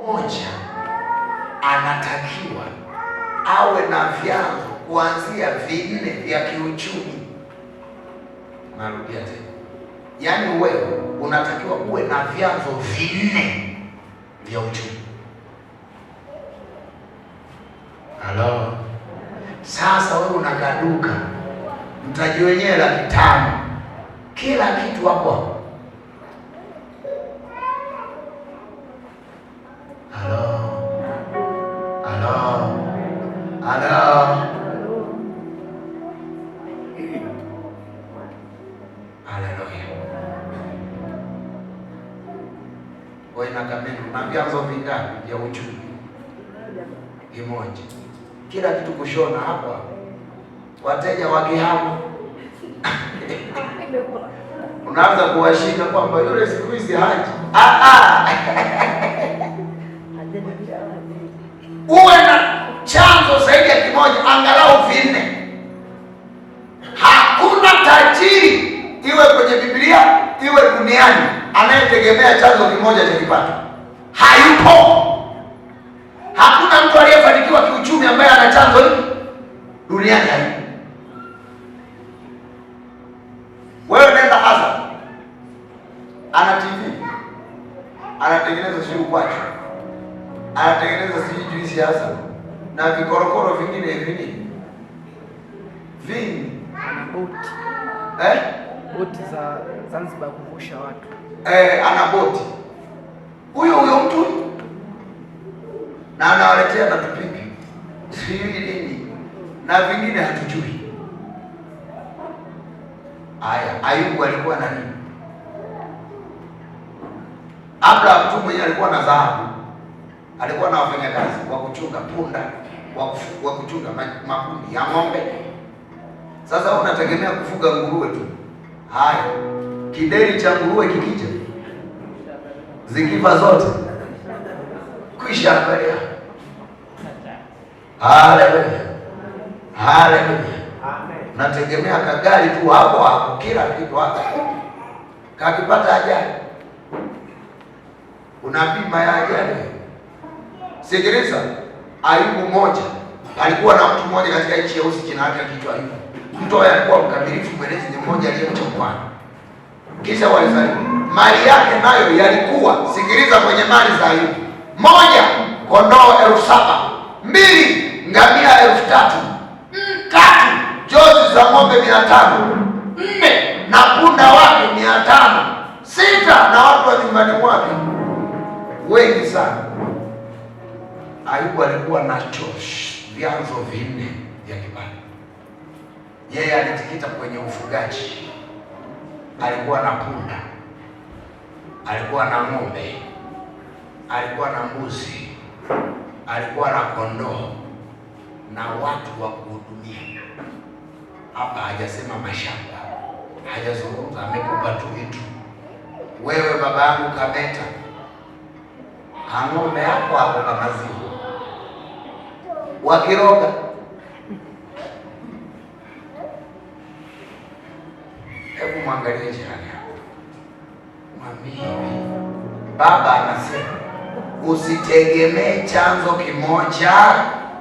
mmoja anatakiwa awe na vyanzo kuanzia 4 vya kiuchumi. Narudia tena, yaani wewe unatakiwa uwe na vyanzo 4 vya uchumi. Halo, sasa wewe unakaduka mtaji wenyewe 500,000, kila kitu hapo. Halo, halo, halo, haleluya. Wewe na kamili na vyanzo vingapi vya uchumi? Kimoja. Kila kitu kushona hapa, wateja wakihamu unaanza kuwashika kwamba yule siku hizi haji. Uwe na chanzo zaidi ya kimoja, angalau 4. Hakuna tajiri iwe kwenye Biblia iwe duniani anayetegemea chanzo kimoja cha kipato. Hayupo. Hakuna mtu aliyefanikiwa kiuchumi ambaye ana chanzo hiki duniani. Hayupo. Wewe nenda Azam, ana TV, anatengeneza sijui kwacho, anatengeneza sijui juisi ya Azam na vikorokoro vingine vingi ana boti boti za Zanzibar kuvusha watu, ana boti huyo mtu, na anawaletea na tupiki sijui nini na vingine hatujui. Aya, Ayubu alikuwa na nini? Abraham tu mwenyewe alikuwa na dhahabu, alikuwa na wafanyakazi wa kuchunga punda, wa kuchunga makundi ya ng'ombe. Sasa unategemea kufuga nguruwe tu. Haya, kideri cha nguruwe kikija, zikifa zote kwisha angalia. Haleluya, haleluya. Nategemea kagari tu hapo, kila kitu hapo. Kakipata ajali, unapima ya ajali. Sikiliza, Ayubu moja alikuwa na mtu mmoja katika nchi ya Usi, jina lake kichwa Ayubu. Mtu huyo alikuwa mkamilifu, mwenezi, ni mmoja aliyemcha Bwana. Kisha walizaliwa, mali yake nayo yalikuwa, sikiliza, kwenye mali za Ayubu: 1, kondoo 7,000; 2, ngamia 3,000; 3, jozi za ng'ombe 500; 4, na punda wake 500; 6, na watu wa nyumbani mwake wengi sana. Ayubu alikuwa na vyanzo 4 vya kipato. Yeye alitikita kwenye ufugaji, alikuwa na punda, alikuwa na ng'ombe, alikuwa na mbuzi, alikuwa na kondoo na watu wa kuhudumia. Hapa hajasema mashamba, hajazungumza, amekupa tu vitu. Wewe baba yangu Kabeta, ng'ombe hapo na maziwa wakiroga, hebu mwangalie jirani yako, mwambie baba anasema usitegemee chanzo kimoja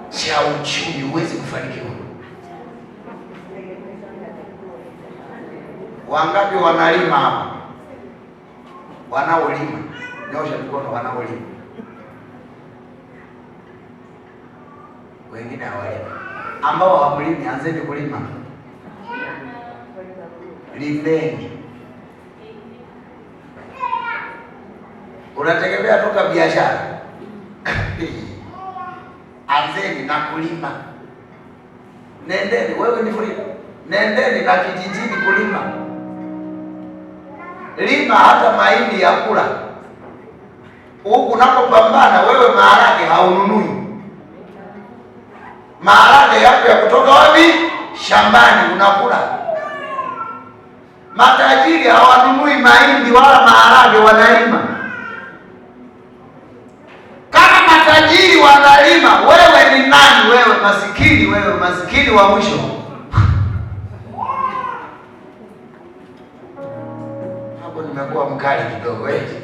cha uchumi, huwezi kufanikiwa. Wangapi wanalima hapa? Wanaolima nyosha mikono. Wanaolima, wengine hawalimi. Ambao hawalimi, anzeni kulima. Limeni. Unategemea toka biashara anzeni na kulima. Nendeni, wewe ni free, nendeni na kijijini kulima. Lima hata mahindi ya kula. Huku unapopambana wewe, maharage haununui. Maharage yako ya kutoka wapi? Shambani, unakula. Matajiri hawanunui mahindi wala maharage, wanalima. Kama matajiri wanalima, wewe ni nani? Wewe masikini, wewe masikini wa mwisho. Hapo nimekuwa mkali kidogo eti.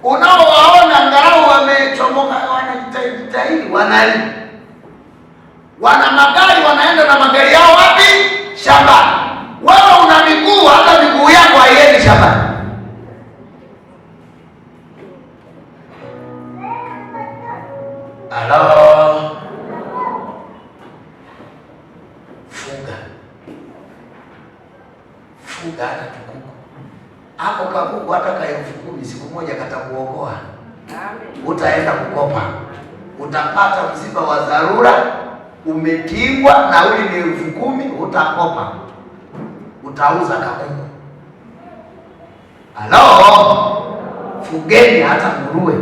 unaowaona angalau wamechomoka, wanajitahidi, wanalima, wana magari, wanaenda na magari yao wapi? Shambani. Wewe una miguu, hata miguu yako haiendi shambani. Halo, fuga hata tukuku hapo, kakuku hata ka 10,000 siku moja katakuokoa. Utaenda kukopa, utapata msiba wa dharura, umetingwa, nauli ni 10,000, utakopa, utauza kakuku. Halo, fugeni hata nguruwe.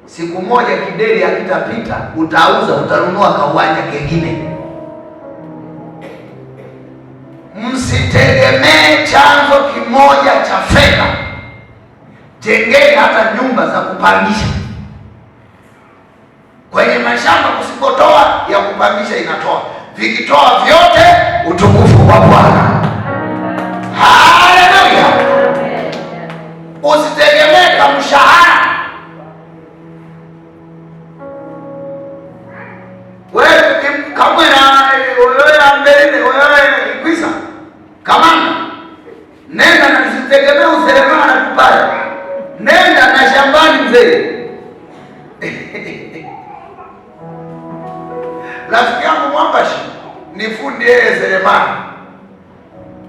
Siku moja kideri akitapita, utauza, utanunua kauwanja kengine. Msitegemee chanzo kimoja cha fedha. Jengeni hata nyumba za kupangisha. Kwenye mashamba kusipotoa, ya kupangisha inatoa. Vikitoa vyote, utukufu wa Bwana. Haleluya! Usitegemee kamshahara. Wewe kama wewe ambele wewe kwisa kama nenda na usitegemee useremala kupale. Nenda na shambani mzee. Rafiki yangu Mwambashi ni fundi yeye seremala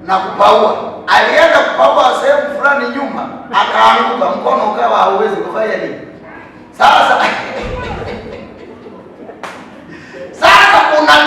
na kupaua. Alienda kupaua sehemu fulani nyumba, akaanguka, mkono ukawa hauwezi kufanya nini. Sasa una